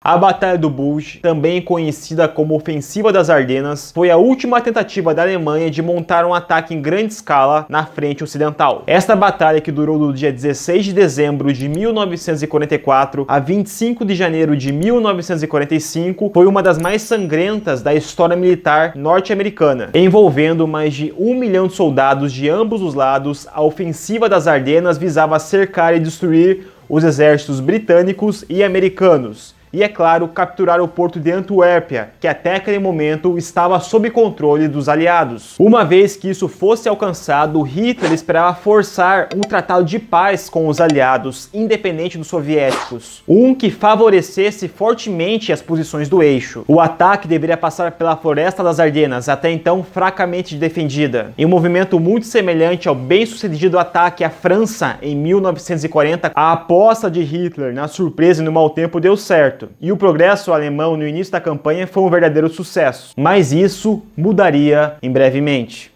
A Batalha do Bulge, também conhecida como Ofensiva das Ardenas, foi a última tentativa da Alemanha de montar um ataque em grande escala na frente ocidental. Esta batalha, que durou do dia 16 de dezembro de 1944 a 25 de janeiro de 1945, foi uma das mais sangrentas da história militar norte-americana. Envolvendo mais de 1 milhão de soldados de ambos os lados, a Ofensiva das Ardenas visava cercar e destruir os exércitos britânicos e americanos. E, é claro, capturar o porto de Antuérpia, que até aquele momento estava sob controle dos aliados. Uma vez que isso fosse alcançado, Hitler esperava forçar um tratado de paz com os aliados, independente dos soviéticos, um que favorecesse fortemente as posições do eixo. O ataque deveria passar pela Floresta das Ardenas, até então fracamente defendida, em um movimento muito semelhante ao bem-sucedido ataque à França em 1940. A aposta de Hitler na surpresa e no mau tempo deu certo, e o progresso alemão no início da campanha foi um verdadeiro sucesso. Mas isso mudaria em brevemente.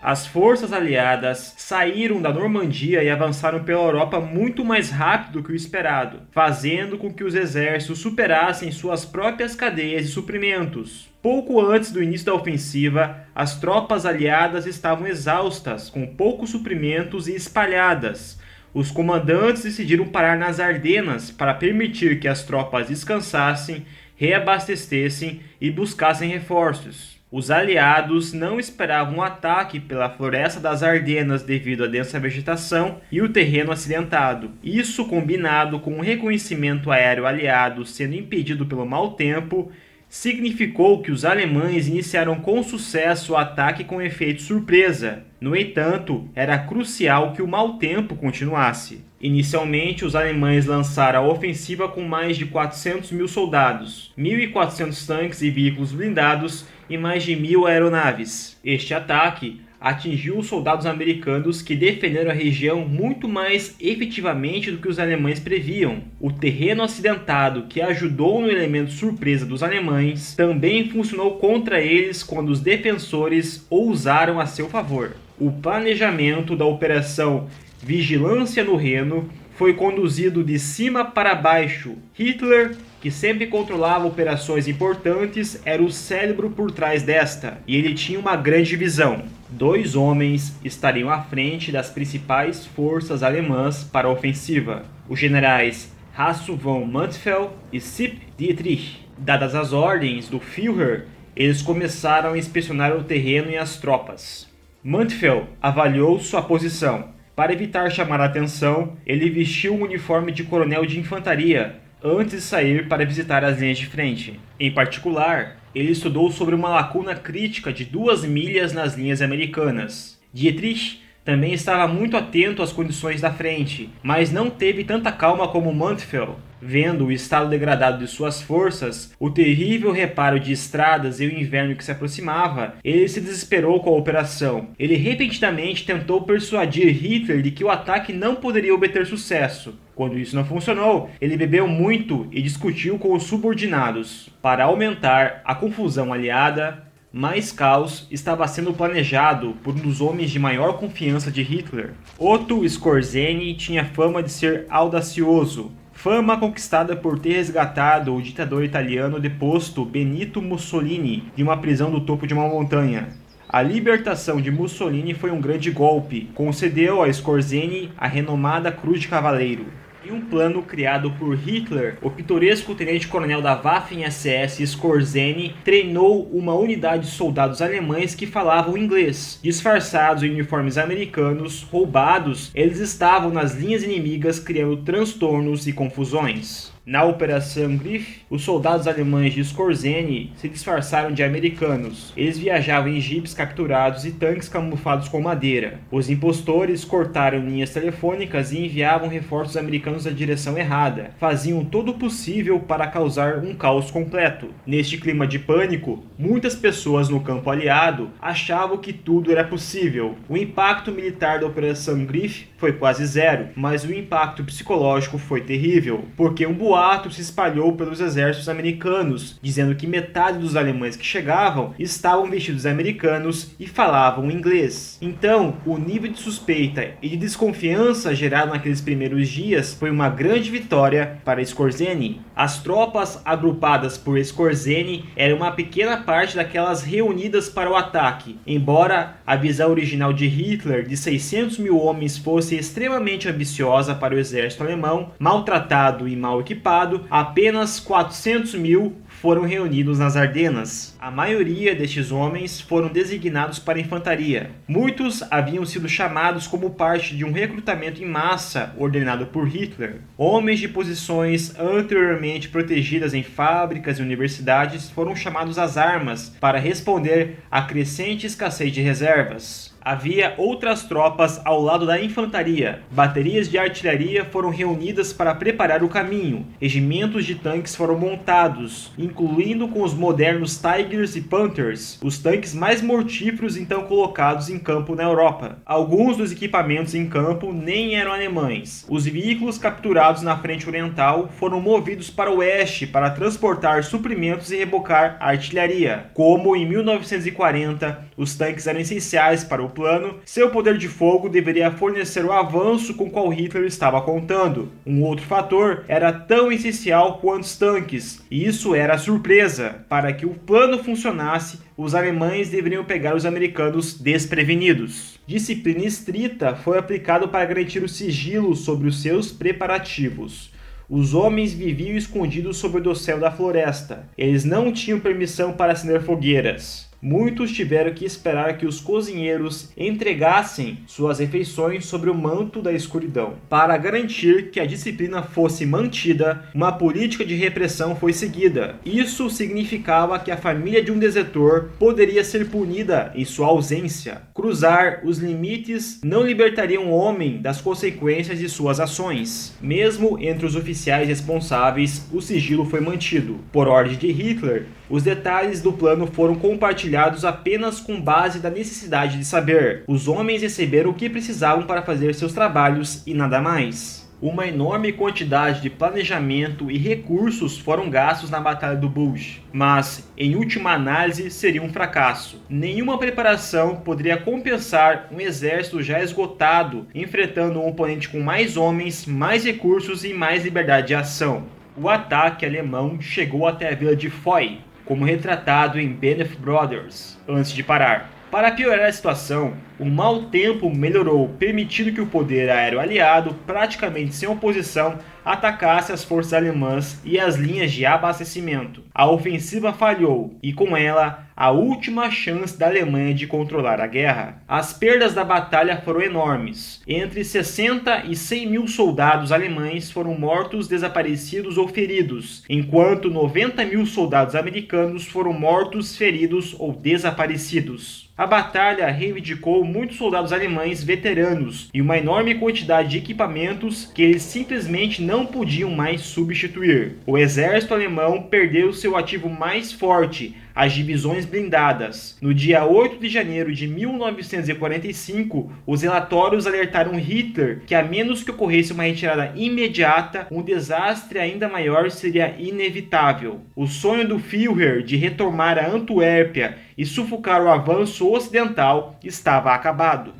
As forças aliadas saíram da Normandia e avançaram pela Europa muito mais rápido que o esperado, fazendo com que os exércitos superassem suas próprias cadeias de suprimentos. Pouco antes do início da ofensiva, as tropas aliadas estavam exaustas, com poucos suprimentos e espalhadas. Os comandantes decidiram parar nas Ardenas para permitir que as tropas descansassem, reabastecessem e buscassem reforços. Os aliados não esperavam um ataque pela Floresta das Ardenas devido à densa vegetação e o terreno acidentado. Isso, combinado com o reconhecimento aéreo aliado sendo impedido pelo mau tempo, significou que os alemães iniciaram com sucesso o ataque com efeito surpresa. No entanto, era crucial que o mau tempo continuasse. Inicialmente, os alemães lançaram a ofensiva com mais de 400 mil soldados, 1.400 tanques e veículos blindados e mais de 1.000 aeronaves. Este ataque atingiu os soldados americanos, que defenderam a região muito mais efetivamente do que os alemães previam. O terreno acidentado, que ajudou no elemento surpresa dos alemães, também funcionou contra eles quando os defensores o usaram a seu favor. O planejamento da Operação Vigilância no Reno foi conduzido de cima para baixo. Hitler, que sempre controlava operações importantes, era o cérebro por trás desta, e ele tinha uma grande visão. 2 homens estariam à frente das principais forças alemãs para a ofensiva: os generais Hasso von Manteuffel e Sepp Dietrich. Dadas as ordens do Führer, eles começaram a inspecionar o terreno e as tropas. Manteuffel avaliou sua posição. Para evitar chamar a atenção, ele vestiu um uniforme de coronel de infantaria antes de sair para visitar as linhas de frente. Em particular, ele estudou sobre uma lacuna crítica de 2 milhas nas linhas americanas. Dietrich também estava muito atento às condições da frente, mas não teve tanta calma como Manteuffel. Vendo o estado degradado de suas forças, o terrível reparo de estradas e o inverno que se aproximava, ele se desesperou com a operação. Ele repentinamente tentou persuadir Hitler de que o ataque não poderia obter sucesso. Quando isso não funcionou, ele bebeu muito e discutiu com os subordinados. Para aumentar a confusão aliada, mais caos estava sendo planejado por um dos homens de maior confiança de Hitler. Otto Skorzeny tinha fama de ser audacioso, fama conquistada por ter resgatado o ditador italiano deposto Benito Mussolini de uma prisão do topo de uma montanha. A libertação de Mussolini foi um grande golpe, concedeu a Skorzeny a renomada Cruz de Cavaleiro. Em um plano criado por Hitler, o pitoresco tenente-coronel da Waffen-SS Skorzeny treinou uma unidade de soldados alemães que falavam inglês. Disfarçados em uniformes americanos roubados, eles estavam nas linhas inimigas criando transtornos e confusões. Na Operação Griff, os soldados alemães de Skorzeny se disfarçaram de americanos. Eles viajavam em jipes capturados e tanques camuflados com madeira. Os impostores cortaram linhas telefônicas e enviavam reforços americanos na direção errada. Faziam todo o possível para causar um caos completo. Neste clima de pânico, muitas pessoas no campo aliado achavam que tudo era possível. O impacto militar da Operação Griff foi quase zero, mas o impacto psicológico foi terrível, porque um boato se espalhou pelos exércitos americanos, dizendo que metade dos alemães que chegavam estavam vestidos americanos e falavam inglês. Então, o nível de suspeita e de desconfiança gerado naqueles primeiros dias foi uma grande vitória para Skorzeny. As tropas agrupadas por Skorzeny eram uma pequena parte daquelas reunidas para o ataque. Embora a visão original de Hitler de 600 mil homens fosse extremamente ambiciosa para o exército alemão, maltratado e mal equipado, apenas 400 mil foram reunidos nas Ardenas. A maioria destes homens foram designados para a infantaria. Muitos haviam sido chamados como parte de um recrutamento em massa ordenado por Hitler. Homens de posições anteriormente protegidas em fábricas e universidades foram chamados às armas para responder à crescente escassez de reservas. Havia outras tropas ao lado da infantaria. Baterias de artilharia foram reunidas para preparar o caminho. Regimentos de tanques foram montados, incluindo com os modernos Tigers e Panthers, os tanques mais mortíferos então colocados em campo na Europa. Alguns dos equipamentos em campo nem eram alemães. Os veículos capturados na frente oriental foram movidos para o oeste para transportar suprimentos e rebocar a artilharia. Como em 1940, os tanques eram essenciais para o plano, seu poder de fogo deveria fornecer o avanço com o qual Hitler estava contando. Um outro fator era tão essencial quanto os tanques, e isso era a surpresa. Para que o plano funcionasse, os alemães deveriam pegar os americanos desprevenidos. Disciplina estrita foi aplicada para garantir o sigilo sobre os seus preparativos. Os homens viviam escondidos sob o dossel da floresta. Eles não tinham permissão para acender fogueiras. Muitos tiveram que esperar que os cozinheiros entregassem suas refeições sobre o manto da escuridão. Para garantir que a disciplina fosse mantida, uma política de repressão foi seguida. Isso significava que a família de um desertor poderia ser punida em sua ausência. Cruzar os limites não libertaria um homem das consequências de suas ações. Mesmo entre os oficiais responsáveis, o sigilo foi mantido. Por ordem de Hitler, os detalhes do plano foram compartilhados apenas com base da necessidade de saber. Os homens receberam o que precisavam para fazer seus trabalhos e nada mais. Uma enorme quantidade de planejamento e recursos foram gastos na Batalha do Bulge, mas, em última análise, seria um fracasso. Nenhuma preparação poderia compensar um exército já esgotado, enfrentando um oponente com mais homens, mais recursos e mais liberdade de ação. O ataque alemão chegou até a vila de Foy, como retratado em Band of Brothers, antes de parar. Para piorar a situação, o mau tempo melhorou, permitindo que o poder aéreo aliado, praticamente sem oposição, atacasse as forças alemãs e as linhas de abastecimento. A ofensiva falhou e, com ela, a última chance da Alemanha de controlar a guerra. As perdas da batalha foram enormes. Entre 60 e 100 mil soldados alemães foram mortos, desaparecidos ou feridos, enquanto 90 mil soldados americanos foram mortos, feridos ou desaparecidos. A batalha reivindicou muitos soldados alemães veteranos e uma enorme quantidade de equipamentos que eles simplesmente não podiam mais substituir. O exército alemão perdeu seu ativo mais forte, as divisões blindadas. No dia 8 de janeiro de 1945, os relatórios alertaram Hitler que, a menos que ocorresse uma retirada imediata, um desastre ainda maior seria inevitável. O sonho do Führer de retomar a Antuérpia e sufocar o avanço ocidental estava acabado.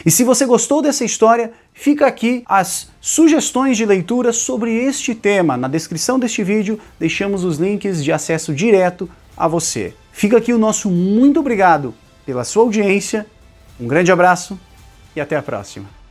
E se você gostou dessa história, fica aqui as sugestões de leitura sobre este tema. Na descrição deste vídeo deixamos os links de acesso direto a você. Fica aqui o nosso muito obrigado pela sua audiência, um grande abraço e até a próxima.